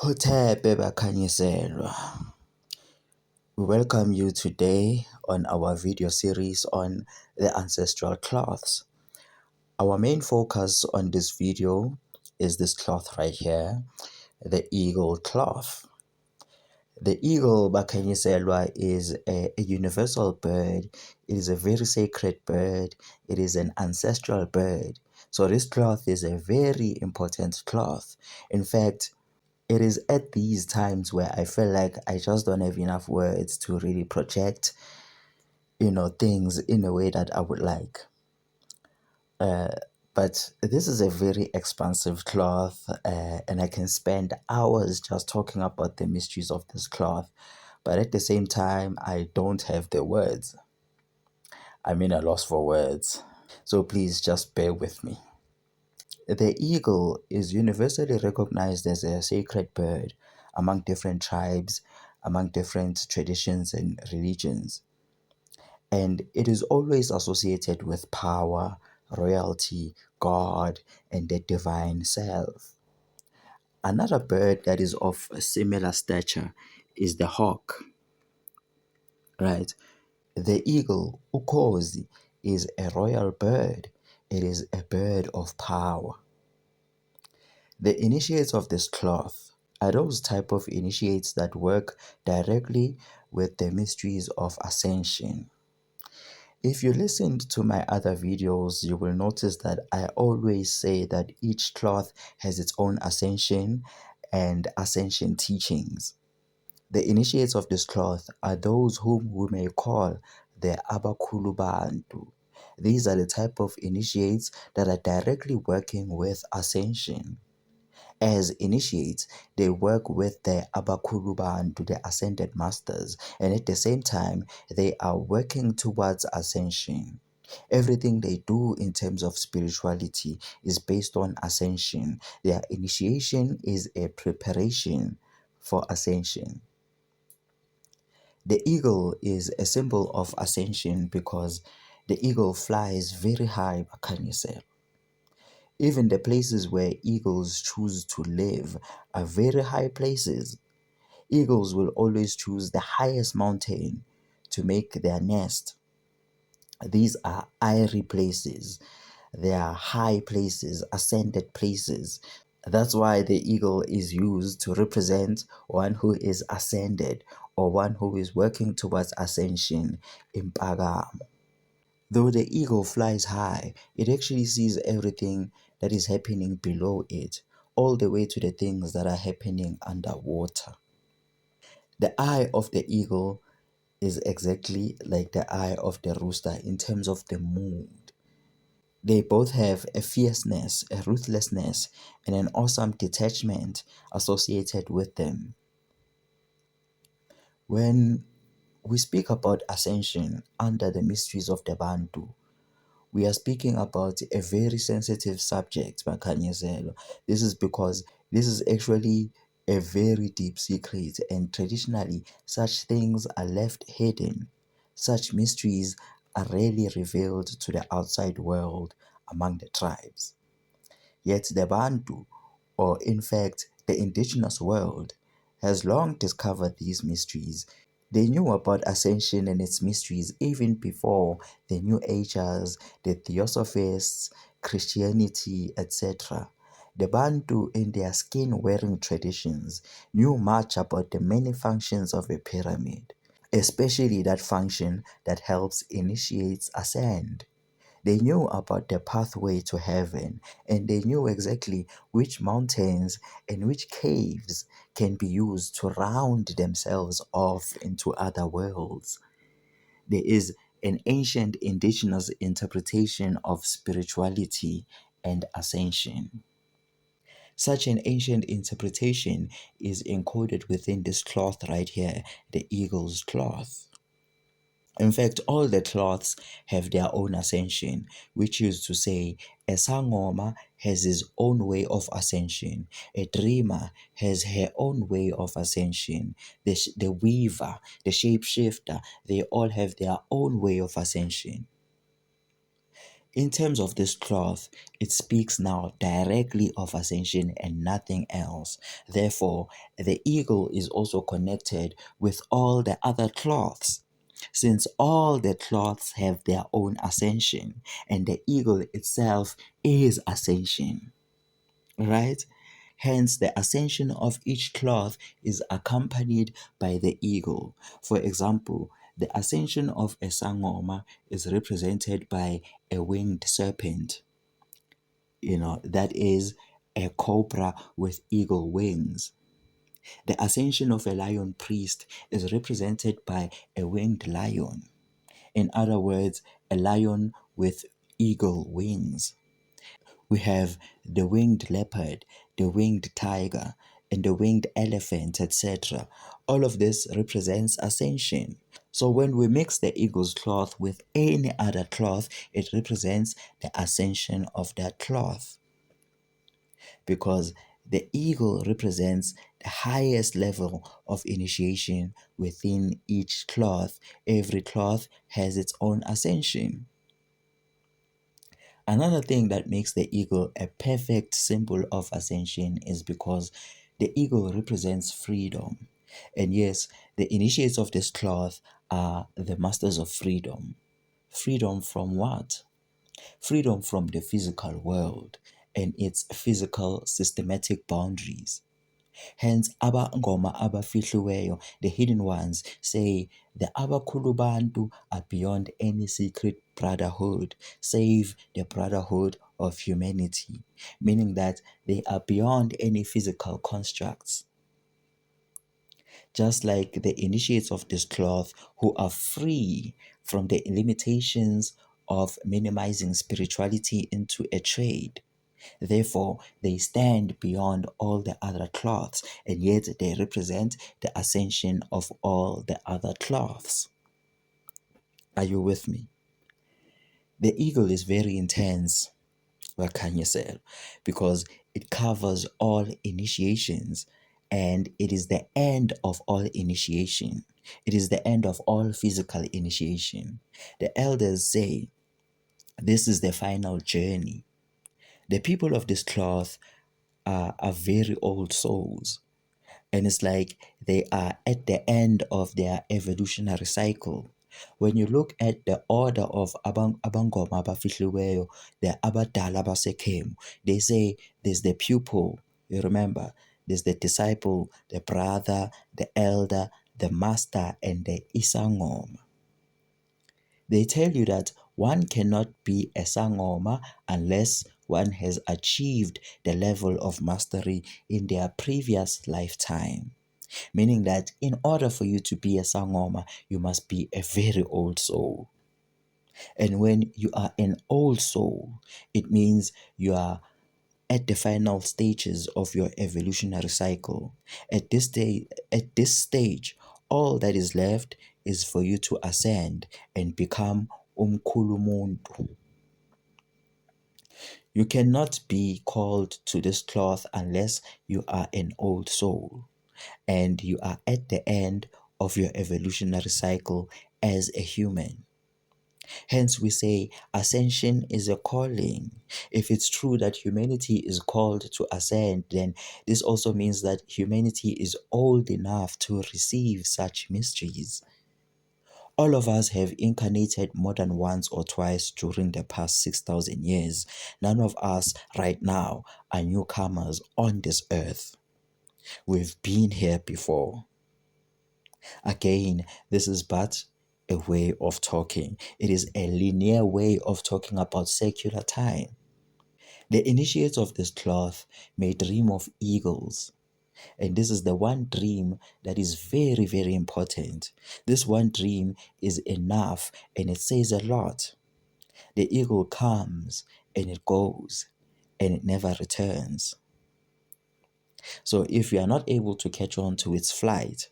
Hotepe bakhanyiselwa. We welcome you today on our video series on the ancestral cloths. Our main focus on this video is this cloth right here, the eagle cloth. The eagle bakhanyiselwa is a universal bird. It is a very sacred bird. It is an ancestral bird. So this cloth is a very important cloth. In fact, it is at these times where I feel like I just don't have enough words to really project, things in a way that I would like. But this is a very expansive cloth, and I can spend hours just talking about the mysteries of this cloth. But at the same time, I don't have the words. I'm in a loss for words. So please just bear with me. The eagle is universally recognized as a sacred bird among different tribes, among different traditions and religions. And it is always associated with power, royalty, God, and the divine self. Another bird that is of a similar stature is the hawk, right? The eagle, Ukhozi, is a royal bird. It is a bird of power. The initiates of this cloth are those type of initiates that work directly with the mysteries of ascension. If you listened to my other videos, you will notice that I always say that each cloth has its own ascension and ascension teachings. The initiates of this cloth are those whom we may call the Abakhulu Bantu. These are the type of initiates that are directly working with ascension. As initiates, they work with the Abakhulu Bantu, the ascended masters, and at the same time, they are working towards ascension. Everything they do in terms of spirituality is based on ascension. Their initiation is a preparation for ascension. The eagle is a symbol of ascension because the eagle flies very high, Bakanyese. Even the places where eagles choose to live are very high places. Eagles will always choose the highest mountain to make their nest. These are airy places. They are high places, ascended places. That's why the eagle is used to represent one who is ascended or one who is working towards ascension in Pagamo. Though the eagle flies high, it actually sees everything that is happening below it, all the way to the things that are happening underwater. The eye of the eagle is exactly like the eye of the rooster in terms of the mood. They both have a fierceness, a ruthlessness, and an awesome detachment associated with them. When we speak about ascension under the mysteries of the Bantu, we are speaking about a very sensitive subject, Makanyezelo. This is because this is actually a very deep secret, and traditionally, such things are left hidden. Such mysteries are rarely revealed to the outside world among the tribes. Yet the Bantu, or in fact the indigenous world, has long discovered these mysteries. They knew about ascension and its mysteries even before the New Agers, the Theosophists, Christianity, etc. The Bantu, in their skin-wearing traditions, knew much about the many functions of a pyramid, especially that function that helps initiates ascend. They knew about the pathway to heaven, and they knew exactly which mountains and which caves can be used to round themselves off into other worlds. There is an ancient indigenous interpretation of spirituality and ascension. Such an ancient interpretation is encoded within this cloth right here, the eagle's cloth. In fact, all the cloths have their own ascension, which is to say, a sangoma has his own way of ascension, a dreamer has her own way of ascension, the weaver, the shapeshifter, they all have their own way of ascension. In terms of this cloth, it speaks now directly of ascension and nothing else. Therefore, the eagle is also connected with all the other cloths, since all the cloths have their own ascension, and the eagle itself is ascension, right? Hence, the ascension of each cloth is accompanied by the eagle. For example, the ascension of a sangoma is represented by a winged serpent, that is a cobra with eagle wings. The ascension of a lion priest is represented by a winged lion. In other words, a lion with eagle wings. We have the winged leopard, the winged tiger, and the winged elephant, etc. All of this represents ascension. So when we mix the eagle's cloth with any other cloth, it represents the ascension of that cloth, because the eagle represents the highest level of initiation within each cloth. Every cloth has its own ascension. Another thing that makes the eagle a perfect symbol of ascension is because the eagle represents freedom. And yes, the initiates of this cloth are the masters of freedom. Freedom from what? Freedom from the physical world and its physical systematic boundaries. Hence, Aba Ngoma abafihliweyo, the hidden ones, say the Abakhulu Bantu are beyond any secret brotherhood, save the brotherhood of humanity, meaning that they are beyond any physical constructs. Just like the initiates of this cloth, who are free from the limitations of minimizing spirituality into a trade. Therefore, they stand beyond all the other cloths, and yet they represent the ascension of all the other cloths. Are you with me? The eagle is very intense, Wakanyasel, because it covers all initiations, and it is the end of all initiation. It is the end of all physical initiation. The elders say this is the final journey. The people of this cloth are very old souls, and it's like they are at the end of their evolutionary cycle. When you look at the order of abangoma abafihliweyo, the abadala basekhemu, they say there's the pupil, you remember, there's the disciple, the brother, the elder, the master, and the isangoma. They tell you that one cannot be a sangoma unless one has achieved the level of mastery in their previous lifetime. Meaning that in order for you to be a sangoma, you must be a very old soul. And when you are an old soul, it means you are at the final stages of your evolutionary cycle. At this stage, all that is left is for you to ascend and become umkhulumuntu. You cannot be called to this cloth unless you are an old soul and you are at the end of your evolutionary cycle as a human. Hence, we say ascension is a calling. If it's true that humanity is called to ascend, then this also means that humanity is old enough to receive such mysteries. All of us have incarnated more than once or twice during the past 6,000 years. None of us right now are newcomers on this earth. We've been here before. Again, this is but a way of talking. It is a linear way of talking about secular time. The initiates of this cloth may dream of eagles. And this is the one dream that is very, very important. This one dream is enough and it says a lot. The eagle comes and it goes and it never returns. So if you are not able to catch on to its flight,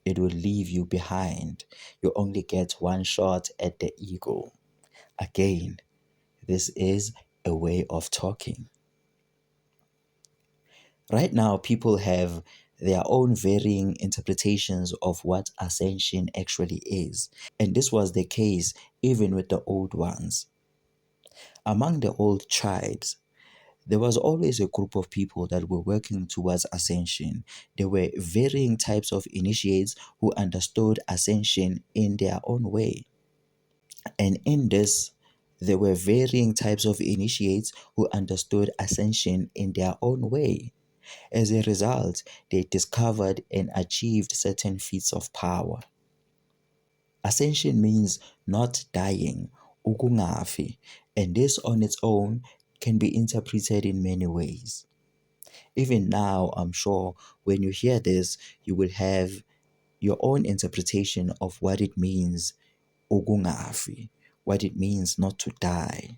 it will leave you behind. You only get one shot at the eagle. Again, this is a way of talking. Right now, people have their own varying interpretations of what ascension actually is. And this was the case even with the old ones. Among the old tribes, there was always a group of people that were working towards ascension. There were varying types of initiates who understood ascension in their own way. And in this, there were varying types of initiates who understood ascension in their own way. As a result, they discovered and achieved certain feats of power. Ascension means not dying, ukungafi, and this on its own can be interpreted in many ways. Even now, I'm sure when you hear this, you will have your own interpretation of what it means, ukungafi, what it means not to die.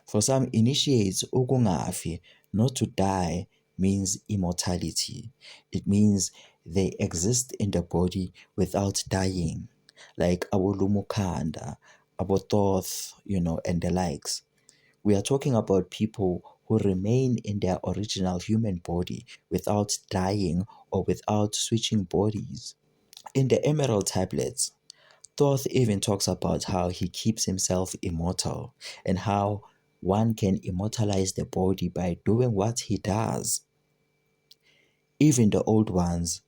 For some initiates, ukungafi, not to die, means immortality. It means they exist in the body without dying, like Abulumukhanda, Abototh, and the likes. We are talking about people who remain in their original human body without dying or without switching bodies. In the Emerald Tablets, Thoth even talks about how he keeps himself immortal and how one can immortalize the body by doing what he does. Even the old ones,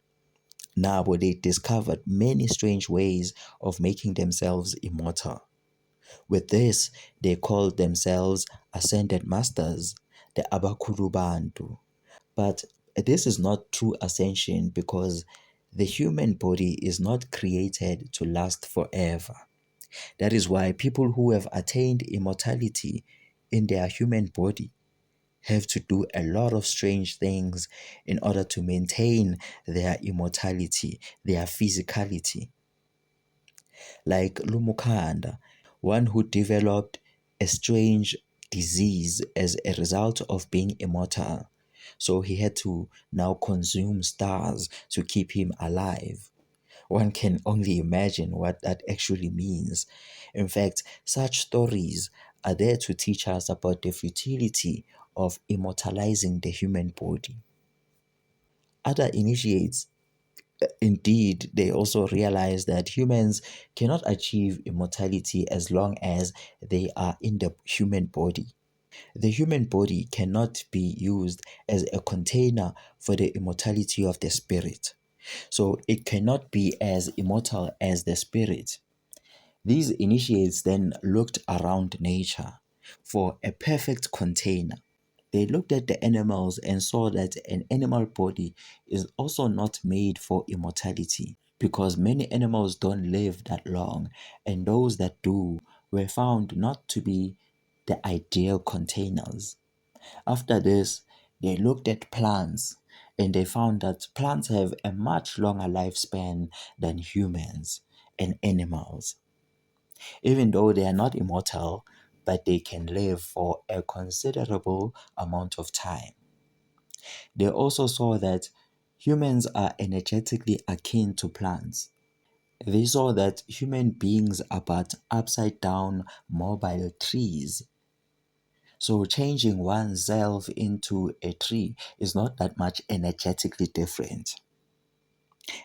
now they discovered many strange ways of making themselves immortal. With this, they called themselves ascended masters, the Abakulubantu. But this is not true ascension because the human body is not created to last forever. That is why people who have attained immortality in their human body have to do a lot of strange things in order to maintain their immortality, their physicality. Like Lumukanda, one who developed a strange disease as a result of being immortal. So he had to now consume stars to keep him alive. One can only imagine what that actually means. In fact, such stories are there to teach us about the futility of immortalizing the human body. Other initiates, indeed, they also realize that humans cannot achieve immortality as long as they are in the human body. The human body cannot be used as a container for the immortality of the spirit. So it cannot be as immortal as the spirit. These initiates then looked around nature for a perfect container. They looked at the animals and saw that an animal body is also not made for immortality because many animals don't live that long, and those that do were found not to be the ideal containers. After this, they looked at plants and they found that plants have a much longer lifespan than humans and animals. Even though they are not immortal, but they can live for a considerable amount of time. They also saw that humans are energetically akin to plants. They saw that human beings are but upside down mobile trees. So changing oneself into a tree is not that much energetically different.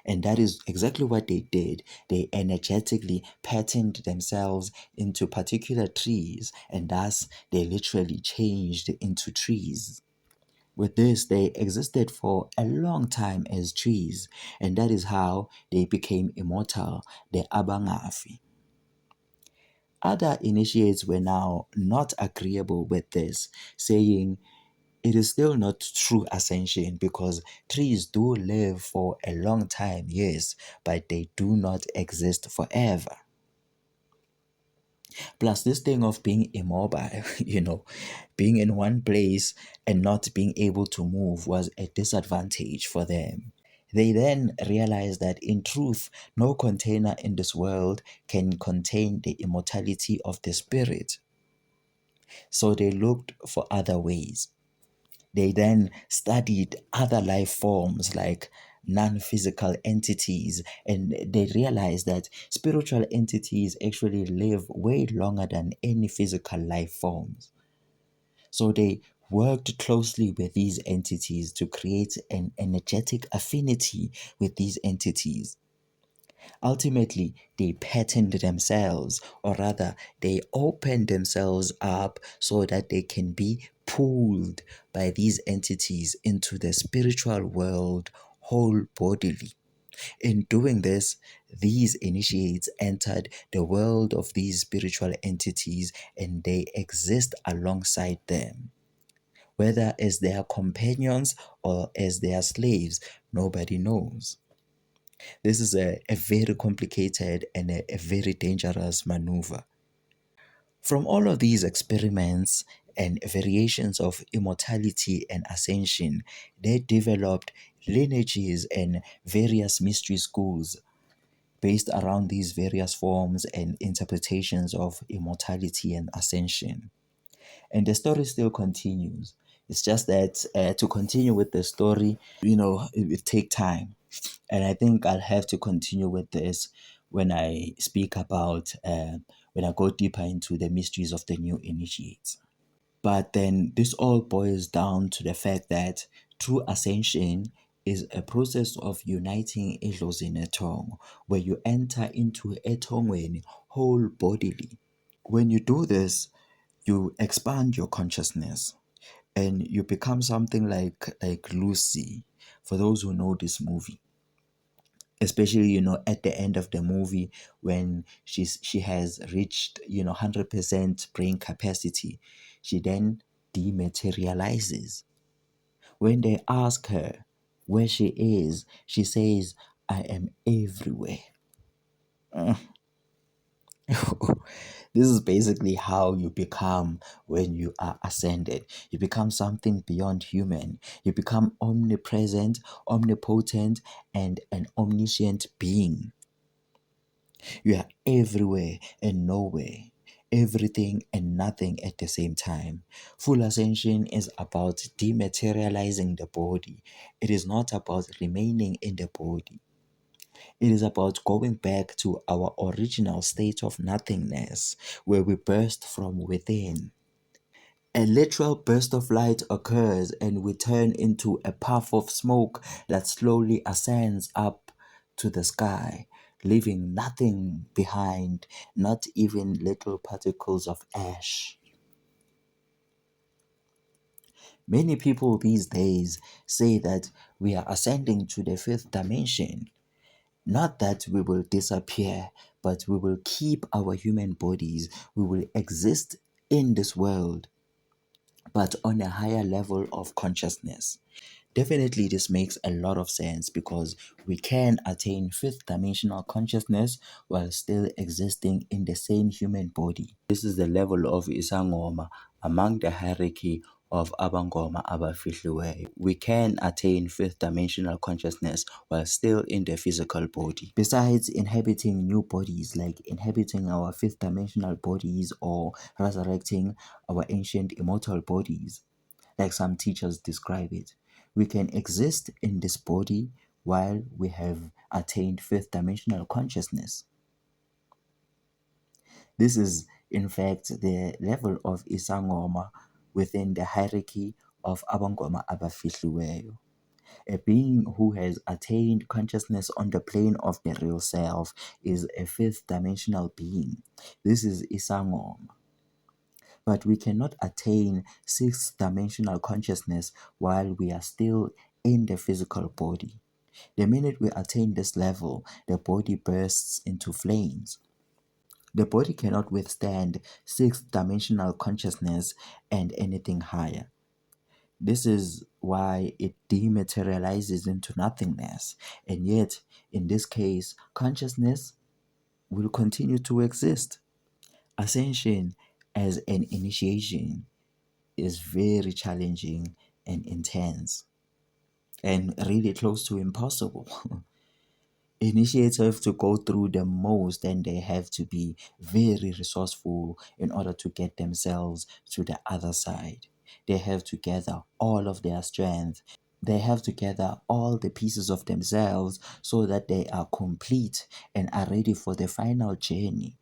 And that is exactly what they did. They energetically patterned themselves into particular trees, and thus they literally changed into trees. With this, they existed for a long time as trees, and that is how they became immortal, the Abangafi. Other initiates were now not agreeable with this, saying it is still not true ascension because trees do live for a long time, yes, but they do not exist forever. Plus, this thing of being immobile, being in one place and not being able to move was a disadvantage for them. They then realized that in truth, no container in this world can contain the immortality of the spirit. So they looked for other ways. They then studied other life forms like non physical entities, and they realized that spiritual entities actually live way longer than any physical life forms. So they worked closely with these entities to create an energetic affinity with these entities. Ultimately, they patterned themselves, or rather, they opened themselves up so that they can be pulled by these entities into the spiritual world whole bodily. In doing this, these initiates entered the world of these spiritual entities and they exist alongside them. Whether as their companions or as their slaves, nobody knows. This is a very complicated and a very dangerous maneuver. From all of these experiments and variations of immortality and ascension, they developed lineages and various mystery schools based around these various forms and interpretations of immortality and ascension. And the story still continues. It's just that to continue with the story, it will take time. And I think I'll have to continue with this when I speak about, when I go deeper into the mysteries of the new initiates. But then this all boils down to the fact that true ascension is a process of uniting edlozi netong, where you enter into etongweni whole bodily. When you do this, you expand your consciousness and you become something like Lucy. For those who know this movie, especially at the end of the movie when she has reached 100% brain capacity, she then dematerializes. When they ask her where she is, she says, I am everywhere. This is basically how you become when you are ascended. You become something beyond human. You become omnipresent, omnipotent, and an omniscient being. You are everywhere and nowhere, everything and nothing at the same time. Full ascension is about dematerializing the body. It is not about remaining in the body. It is about going back to our original state of nothingness, where we burst from within. A literal burst of light occurs and we turn into a puff of smoke that slowly ascends up to the sky, leaving nothing behind, not even little particles of ash. Many people these days say that we are ascending to the fifth dimension. Not that we will disappear, but we will keep our human bodies. We will exist in this world, but on a higher level of consciousness. Definitely, this makes a lot of sense because we can attain fifth dimensional consciousness while still existing in the same human body. This is the level of Isangoma among the hierarchy of Abangoma Abafihliweyo. We can attain fifth dimensional consciousness while still in the physical body. Besides inhabiting new bodies, like inhabiting our fifth dimensional bodies or resurrecting our ancient immortal bodies, like some teachers describe it, we can exist in this body while we have attained fifth dimensional consciousness. This is, in fact, the level of Isangoma within the hierarchy of Abangoma Abafihliweyo. A being who has attained consciousness on the plane of the real self is a fifth dimensional being. This is Isangoma. But we cannot attain sixth dimensional consciousness while we are still in the physical body. The minute we attain this level, the body bursts into flames. The body cannot withstand sixth dimensional consciousness and anything higher. This is why it dematerializes into nothingness. And yet, in this case, consciousness will continue to exist. Ascension as an initiation is very challenging and intense and really close to impossible. Initiates have to go through the most and they have to be very resourceful in order to get themselves to the other side. They have to gather all of their strength. They have to gather all the pieces of themselves so that they are complete and are ready for the final journey.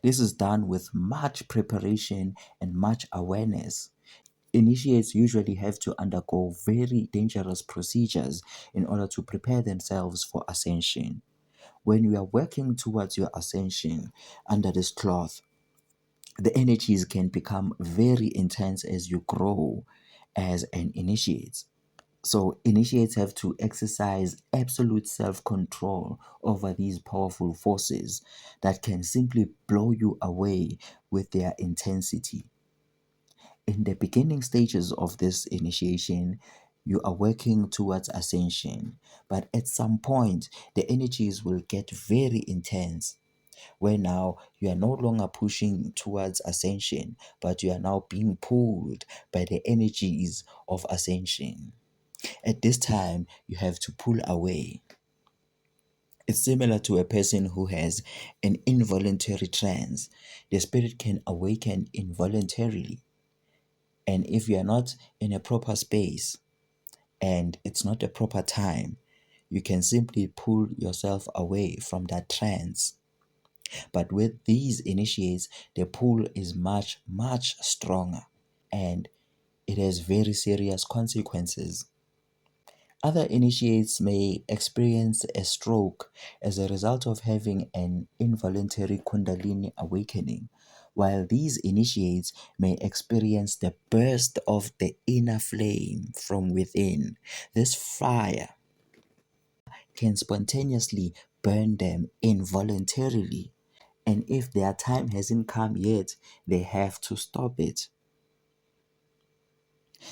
This is done with much preparation and much awareness. Initiates usually have to undergo very dangerous procedures in order to prepare themselves for ascension. When you are working towards your ascension under this cloth, the energies can become very intense as you grow as an initiate. So, initiates have to exercise absolute self control over these powerful forces that can simply blow you away with their intensity. In the beginning stages of this initiation, you are working towards ascension, but at some point, the energies will get very intense where now you are no longer pushing towards ascension, but you are now being pulled by the energies of ascension. At this time, you have to pull away. It's similar to a person who has an involuntary trance. The spirit can awaken involuntarily. And if you are not in a proper space and it's not a proper time, you can simply pull yourself away from that trance. But with these initiates, the pull is much, much stronger and it has very serious consequences. Other initiates may experience a stroke as a result of having an involuntary Kundalini awakening, while these initiates may experience the burst of the inner flame from within. This fire can spontaneously burn them involuntarily, and if their time hasn't come yet, they have to stop it.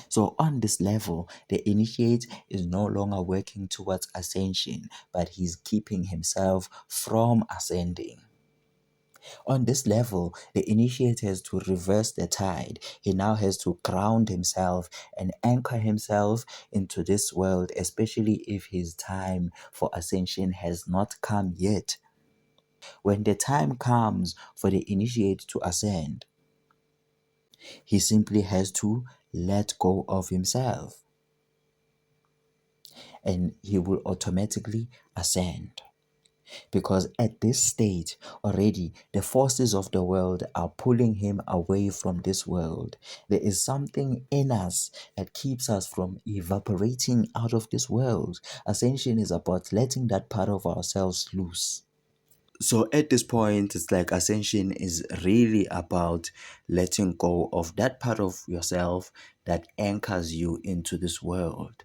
So, on this level, the initiate is no longer working towards ascension, but he's keeping himself from ascending. On this level, the initiate has to reverse the tide. He now has to ground himself and anchor himself into this world, especially if his time for ascension has not come yet. When the time comes for the initiate to ascend, he simply has to let go of himself and he will automatically ascend. Because at this stage already, the forces of the world are pulling him away from this world. There is something in us that keeps us from evaporating out of this world. Ascension is about letting that part of ourselves loose. So at this point, it's like ascension is really about letting go of that part of yourself that anchors you into this world.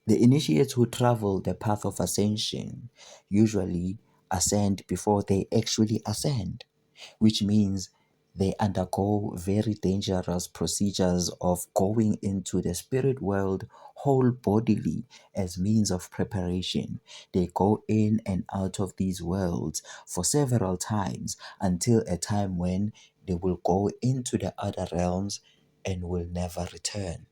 The initiates who travel the path of ascension usually ascend before they actually ascend, which means they undergo very dangerous procedures of going into the spirit world whole bodily as means of preparation. They go in and out of these worlds for several times until a time when they will go into the other realms and will never return.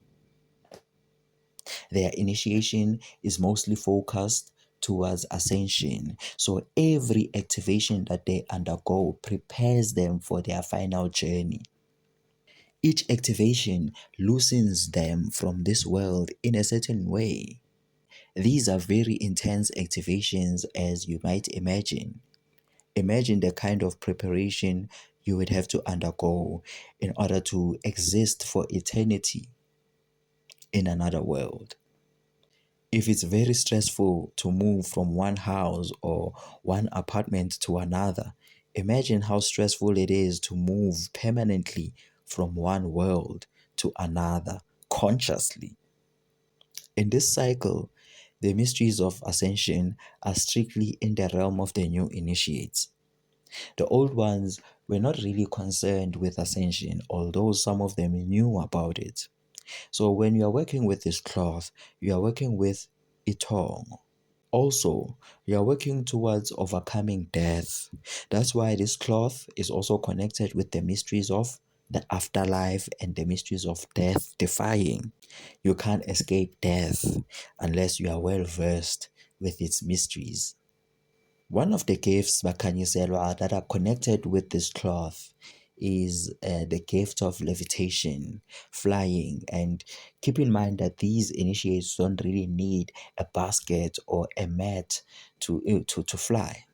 Their initiation is mostly focused towards ascension. So every activation that they undergo prepares them for their final journey. Each activation loosens them from this world in a certain way. These are very intense activations, as you might imagine. Imagine the kind of preparation you would have to undergo in order to exist for eternity in another world. If it's very stressful to move from one house or one apartment to another, imagine how stressful it is to move permanently from one world to another consciously. In this cycle, the mysteries of ascension are strictly in the realm of the new initiates. The old ones were not really concerned with ascension, although some of them knew about it. So when you are working with this cloth, you are working with Itong. Also, you are working towards overcoming death. That's why this cloth is also connected with the mysteries of the afterlife and the mysteries of death defying. You can't escape death unless you are well versed with its mysteries. One of the gifts Bakanyiselwa that are connected with this cloth is the gift of levitation, flying, and keep in mind that these initiates don't really need a basket or a mat to fly.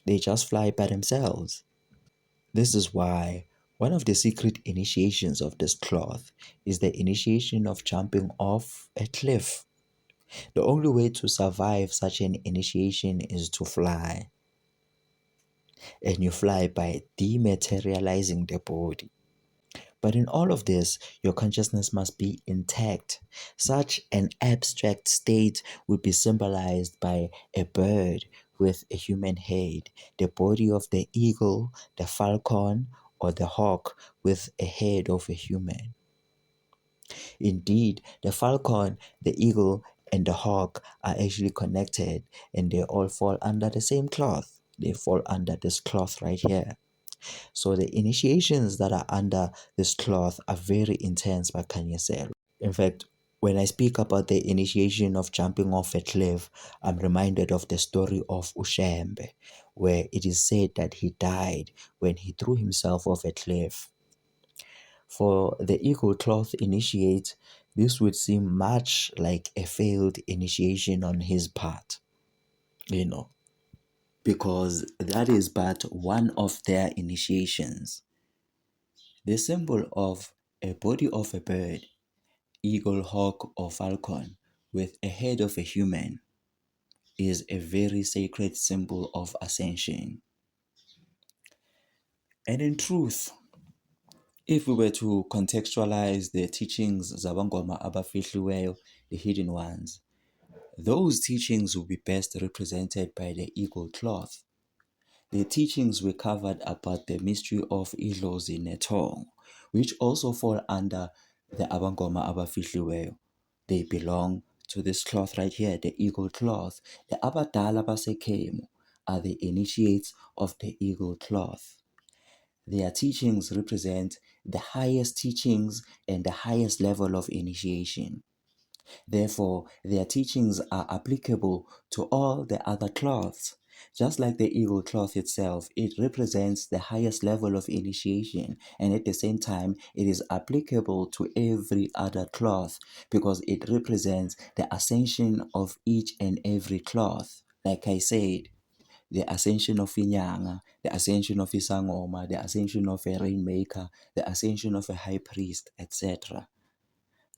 They just fly by themselves. This is why one of the secret initiations of this cloth is the initiation of jumping off a cliff. The only way to survive such an initiation is to fly. And you fly by dematerializing the body. But in all of this, your consciousness must be intact. Such an abstract state would be symbolized by a bird with a human head, the body of the eagle, the falcon, or the hawk with a head of a human. Indeed, the falcon, the eagle, and the hawk are actually connected and they all fall under the same cloth. They fall under this cloth right here. So the initiations that are under this cloth are very intense, Bakanyeselo. In fact, when I speak about the initiation of jumping off a cliff, I'm reminded of the story of Ushembe, where it is said that he died when he threw himself off a cliff. For the eagle cloth initiate, this would seem much like a failed initiation on his part, because that is but one of their initiations. The symbol of a body of a bird, eagle, hawk, or falcon, with a head of a human, is a very sacred symbol of ascension. And in truth, if we were to contextualize the teachings Zabangoma Abafihliweyo, the hidden ones, those teachings will be best represented by the eagle cloth. The teachings we covered about the mystery of Idlozi Netong, which also fall under the Abangoma Abafihliweyo. They belong to this cloth right here, the eagle cloth. The Abadala Basekemu are the initiates of the eagle cloth. Their teachings represent the highest teachings and the highest level of initiation. Therefore, their teachings are applicable to all the other cloths. Just like the eagle cloth itself, it represents the highest level of initiation, and at the same time, it is applicable to every other cloth because it represents the ascension of each and every cloth. Like I said, the ascension of Inyanga, the ascension of Isangoma, the ascension of a rainmaker, the ascension of a high priest, etc.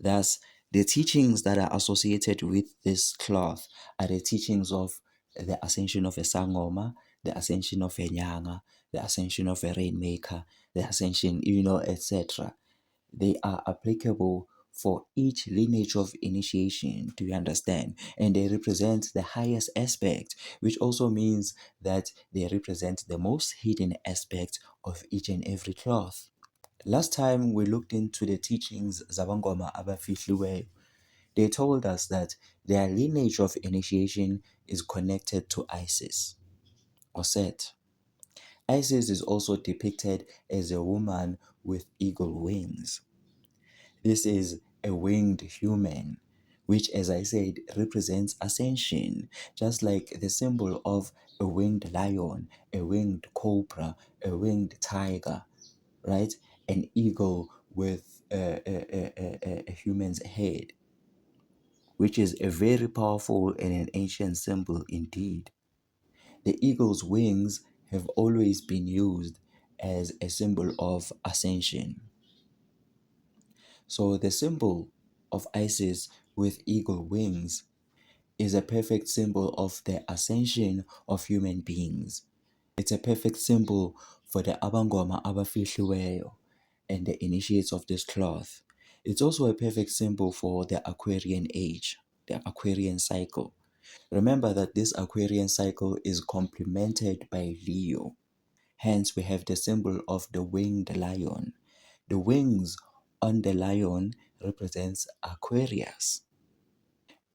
Thus, the teachings that are associated with this cloth are the teachings of the ascension of a Sangoma, the ascension of a Nyanga, the ascension of a rainmaker, the ascension, etc. They are applicable for each lineage of initiation, do you understand? And they represent the highest aspect, which also means that they represent the most hidden aspect of each and every cloth. Last time we looked into the teachings Zabangoma Abafihliweyo, they told us that their lineage of initiation is connected to Isis or Set. Isis is also depicted as a woman with eagle wings. This is a winged human, which, as I said, represents ascension, just like the symbol of a winged lion, a winged cobra, a winged tiger, right? An eagle with a human's head, which is a very powerful and an ancient symbol indeed. The eagle's wings have always been used as a symbol of ascension. So the symbol of Isis with eagle wings is a perfect symbol of the ascension of human beings. It's a perfect symbol for the Abangoma Abafihliweyo and the initiates of this cloth. It's also a perfect symbol for the Aquarian age, the Aquarian cycle. Remember that this Aquarian cycle is complemented by Leo. Hence, we have the symbol of the winged lion. The wings on the lion represents Aquarius,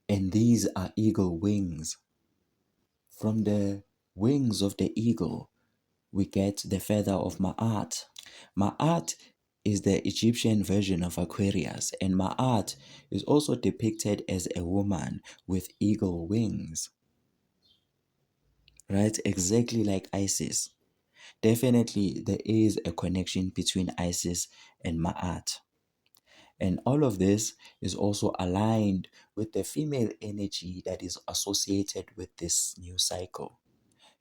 and these are eagle wings. From the wings of the eagle, we get the feather of Ma'at. Ma'at is the Egyptian version of Aquarius, and Ma'at is also depicted as a woman with eagle wings, right? Exactly like Isis. Definitely, there is a connection between Isis and Ma'at. And all of this is also aligned with the female energy that is associated with this new cycle.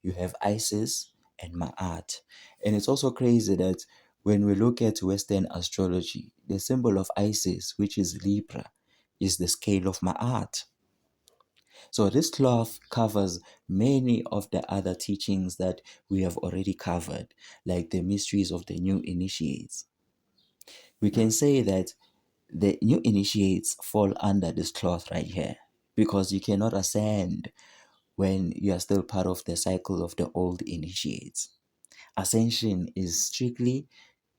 You have Isis and Ma'at. And it's also crazy that when we look at Western astrology, the symbol of Isis, which is Libra, is the scale of Ma'at. So this cloth covers many of the other teachings that we have already covered, like the mysteries of the new initiates. We can say that the new initiates fall under this cloth right here because you cannot ascend when you are still part of the cycle of the old initiates. Ascension is strictly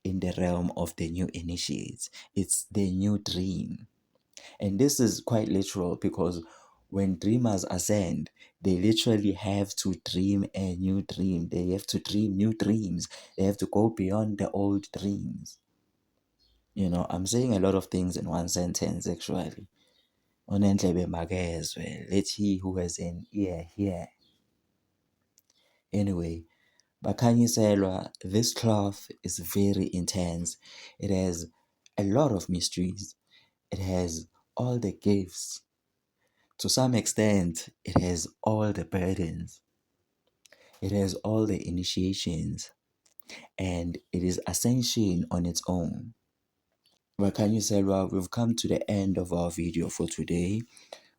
in the realm of the new initiates. It's the new dream. And this is quite literal because when dreamers ascend, they literally have to dream a new dream. They have to dream new dreams. They have to go beyond the old dreams. You know, I'm saying a lot of things in one sentence actually. Onendlebe makezwe. Let he who has an ear hear. Anyway, Bakanyiselwa, this cloth is very intense. It has a lot of mysteries. It has all the gifts. To some extent, it has all the burdens. It has all the initiations. And it is ascension on its own. Bakanyiselwa, we've come to the end of our video for today.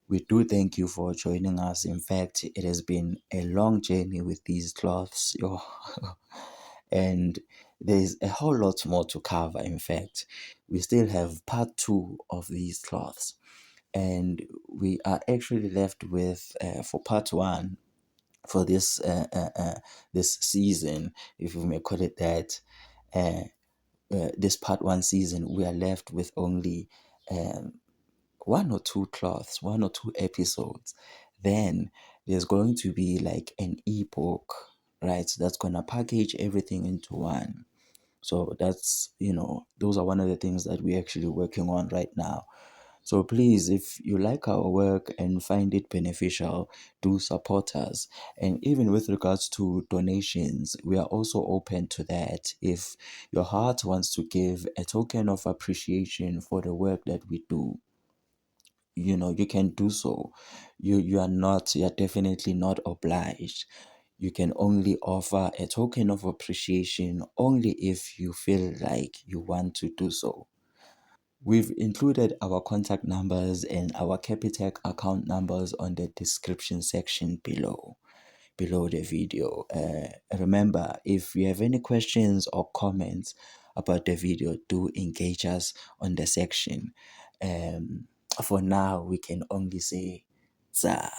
We do thank you for joining us. In fact, it has been a long journey with these cloths. And there's a whole lot more to cover. In fact, we still have part 2 of these cloths. And we are actually left with, for part 1, for this season, if we may call it that, this part 1 season, we are left with only um, 1 or 2 cloths, 1 or 2 episodes. Then there's going to be like an ebook, right? So that's gonna package everything into one. So that's, those are one of the things that we're actually working on right now. So please, if you like our work and find it beneficial, do support us. And even with regards to donations, we are also open to that. If your heart wants to give a token of appreciation for the work that we do, you can do so. You're definitely not obliged. You can only offer a token of appreciation only if you feel like you want to do so. We've included our contact numbers and our Capitec account numbers on the description section below the video. Remember, if you have any questions or comments about the video, do engage us on the section. For now, we can only say, Zao.